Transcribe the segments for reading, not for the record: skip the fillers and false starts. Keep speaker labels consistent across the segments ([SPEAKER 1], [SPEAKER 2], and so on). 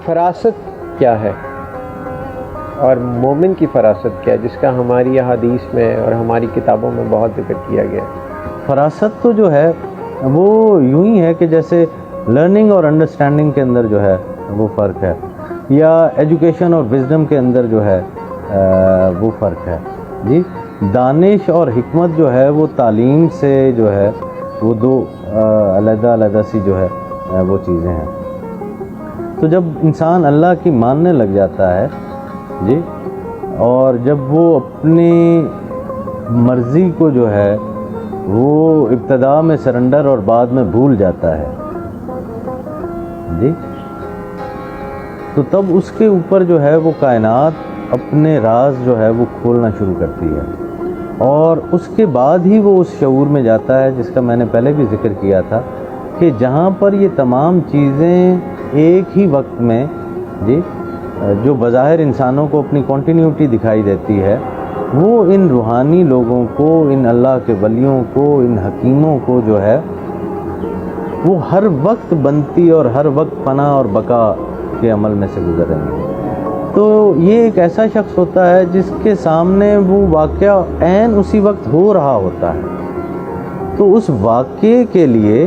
[SPEAKER 1] فراست کیا ہے اور مومن کی فراست کیا ہے، جس کا ہماری حدیث میں اور ہماری کتابوں میں بہت ذکر کیا گیا ہے؟
[SPEAKER 2] فراست تو جو ہے وہ یوں ہی ہے کہ جیسے لرننگ اور انڈرسٹینڈنگ کے اندر جو ہے وہ فرق ہے، یا ایجوکیشن اور وزڈم کے اندر جو ہے وہ فرق ہے جی۔ دانش اور حکمت جو ہے وہ تعلیم سے جو ہے وہ دو علیحدہ علیحدہ سی جو ہے وہ چیزیں ہیں۔ تو جب انسان اللہ کی ماننے لگ جاتا ہے جی، اور جب وہ اپنی مرضی کو جو ہے وہ ابتدا میں سرنڈر اور بعد میں بھول جاتا ہے جی، تو تب اس کے اوپر جو ہے وہ کائنات اپنے راز جو ہے وہ کھولنا شروع کرتی ہے، اور اس کے بعد ہی وہ اس شعور میں جاتا ہے جس کا میں نے پہلے بھی ذکر کیا تھا کہ جہاں پر یہ تمام چیزیں ایک ہی وقت میں جی، جو بظاہر انسانوں کو اپنی کنٹینیوٹی دکھائی دیتی ہے، وہ ان روحانی لوگوں کو، ان اللہ کے ولیوں کو، ان حکیموں کو جو ہے وہ ہر وقت بنتی اور ہر وقت پناہ اور بقا کے عمل میں سے گزر رہی ہیں۔ تو یہ ایک ایسا شخص ہوتا ہے جس کے سامنے وہ واقعہ عین اسی وقت ہو رہا ہوتا ہے، تو اس واقعے کے لیے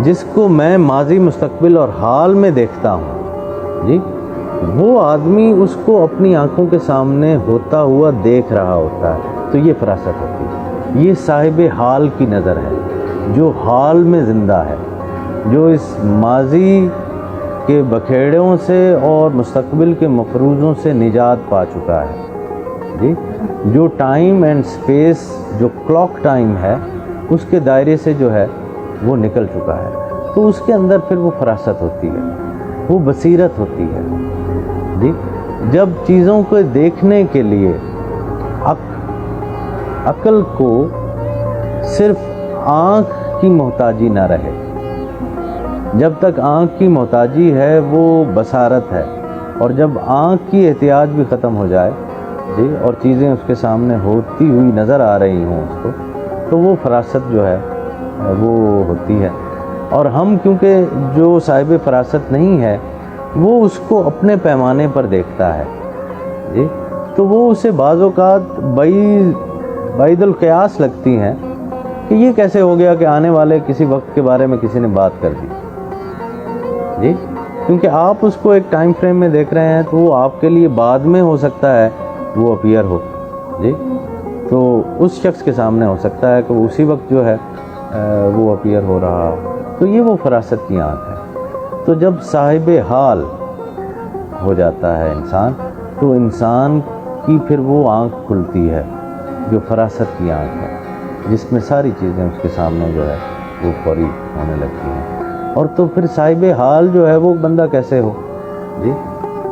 [SPEAKER 2] جس کو میں ماضی، مستقبل اور حال میں دیکھتا ہوں جی، وہ آدمی اس کو اپنی آنکھوں کے سامنے ہوتا ہوا دیکھ رہا ہوتا ہے، تو یہ فراست ہوتی ہے۔ یہ صاحب حال کی نظر ہے، جو حال میں زندہ ہے، جو اس ماضی کے بکھیڑوں سے اور مستقبل کے مفروضوں سے نجات پا چکا ہے جی، جو ٹائم اینڈ سپیس، جو کلاک ٹائم ہے، اس کے دائرے سے جو ہے وہ نکل چکا ہے، تو اس کے اندر پھر وہ فراست ہوتی ہے، وہ بصیرت ہوتی ہے جی۔ جب چیزوں کو دیکھنے کے لیے عقل کو صرف آنکھ کی محتاجی نہ رہے، جب تک آنکھ کی محتاجی ہے وہ بصارت ہے، اور جب آنکھ کی احتیاج بھی ختم ہو جائے جی، اور چیزیں اس کے سامنے ہوتی ہوئی نظر آ رہی ہوں اس کو، تو وہ فراست جو ہے وہ ہوتی ہے۔ اور ہم کیونکہ جو صاحب فراست نہیں ہے وہ اس کو اپنے پیمانے پر دیکھتا ہے جی، تو وہ اسے بعض اوقات بعید القیاس لگتی ہیں کہ یہ کیسے ہو گیا کہ آنے والے کسی وقت کے بارے میں کسی نے بات کر دی جی، کیونکہ آپ اس کو ایک ٹائم فریم میں دیکھ رہے ہیں، تو وہ آپ کے لیے بعد میں ہو سکتا ہے وہ اپیئر ہو جی، تو اس شخص کے سامنے ہو سکتا ہے کہ اسی وقت جو ہے وہ اپیئر ہو رہا ہو، تو یہ وہ فراست کی آنکھ ہے۔ تو جب صاحب حال ہو جاتا ہے انسان، تو انسان کی پھر وہ آنکھ کھلتی ہے جو فراست کی آنکھ ہے، جس میں ساری چیزیں اس کے سامنے جو ہے وہ فوری ہونے لگتی ہیں۔ اور تو پھر صاحب حال جو ہے وہ بندہ کیسے ہو جی،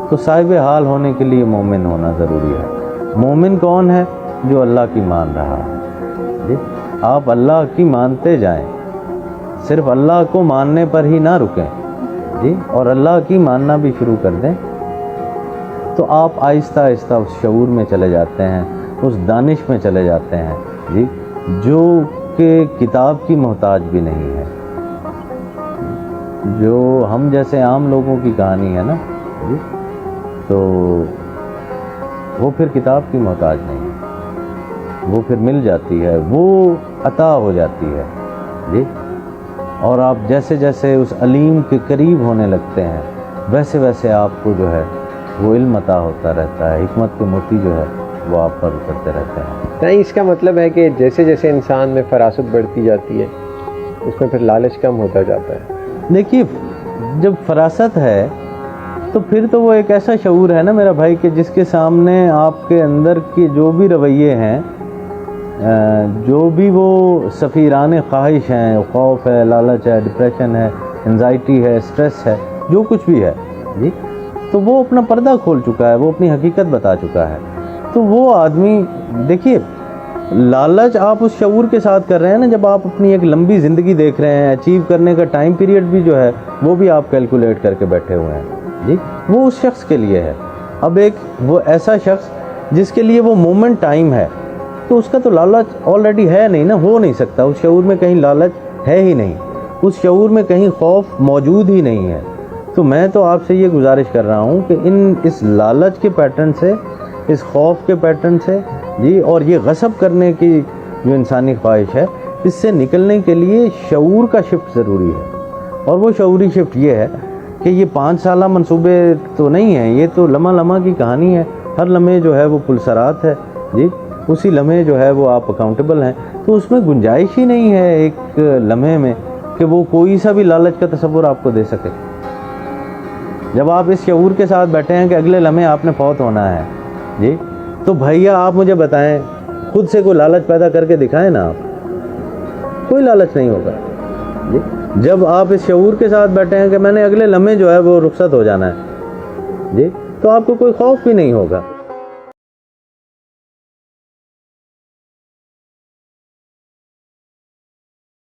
[SPEAKER 2] تو صاحب حال ہونے کے لیے مومن ہونا ضروری ہے۔ مومن کون ہے؟ جو اللہ کی مان رہا ہے جی، آپ اللہ کی مانتے جائیں، صرف اللہ کو ماننے پر ہی نہ رکیں جی، اور اللہ کی ماننا بھی شروع کر دیں، تو آپ آہستہ آہستہ اس شعور میں چلے جاتے ہیں، اس دانش میں چلے جاتے ہیں جی، جو کہ کتاب کی محتاج بھی نہیں ہے، جو ہم جیسے عام لوگوں کی کہانی ہے نا جی، تو وہ پھر کتاب کی محتاج نہیں ہے، وہ پھر مل جاتی ہے، وہ عطا ہو جاتی ہے جی، اور آپ جیسے جیسے اس علیم کے قریب ہونے لگتے ہیں ویسے ویسے آپ کو جو ہے وہ علم عطا ہوتا رہتا ہے، حکمت کے موتی جو ہے وہ آپ پر اترتے رہتے ہیں۔
[SPEAKER 1] نہیں، اس کا مطلب ہے کہ جیسے جیسے انسان میں فراست بڑھتی جاتی ہے اس میں پھر لالچ کم ہوتا جاتا ہے۔
[SPEAKER 2] دیکھیے، جب فراست ہے تو پھر تو وہ ایک ایسا شعور ہے نا میرا بھائی کہ جس کے سامنے آپ کے اندر کے جو بھی رویے ہیں، جو بھی وہ سفیران خواہش ہیں، خوف ہے، لالچ ہے، ڈپریشن ہے، انزائٹی ہے، سٹریس ہے، جو کچھ بھی ہے جی، تو وہ اپنا پردہ کھول چکا ہے، وہ اپنی حقیقت بتا چکا ہے۔ تو وہ آدمی، دیکھیے، لالچ آپ اس شعور کے ساتھ کر رہے ہیں نا، جب آپ اپنی ایک لمبی زندگی دیکھ رہے ہیں، اچیو کرنے کا ٹائم پیریڈ بھی جو ہے وہ بھی آپ کیلکولیٹ کر کے بیٹھے ہوئے ہیں جی، وہ اس شخص کے لیے ہے۔ اب ایک وہ ایسا شخص جس کے لیے وہ مومنٹ ٹائم ہے، تو اس کا تو لالچ آلریڈی ہے نہیں نا، ہو نہیں سکتا، اس شعور میں کہیں لالچ ہے ہی نہیں، اس شعور میں کہیں خوف موجود ہی نہیں ہے، تو میں تو آپ سے یہ گزارش کر رہا ہوں کہ اس لالچ کے پیٹرن سے، اس خوف کے پیٹرن سے جی، اور یہ غصب کرنے کی جو انسانی خواہش ہے، اس سے نکلنے کے لیے شعور کا شفٹ ضروری ہے. اور وہ شعوری شفٹ یہ ہے کہ یہ 5 سالہ منصوبے تو نہیں ہیں، یہ تو لمحہ لمحہ کی کہانی ہے. ہر لمحے جو ہے وہ پلسرات ہے جی، اسی لمحے جو ہے وہ آپ اکاؤنٹیبل ہیں. تو اس میں گنجائش ہی نہیں ہے ایک لمحے میں کہ وہ کوئی سا بھی لالچ کا تصور آپ کو دے سکے. جب آپ اس شعور کے ساتھ بیٹھے ہیں کہ اگلے لمحے آپ نے فوت ہونا ہے جی، تو بھیا آپ مجھے بتائیں، خود سے کوئی لالچ پیدا کر کے دکھائیں نا، آپ کوئی لالچ نہیں ہوگا جی. جب آپ اس شعور کے ساتھ بیٹھے ہیں کہ میں نے اگلے لمحے جو ہے وہ رخصت ہو جانا ہے جی، تو آپ کو کوئی خوف بھی نہیں ہوگا.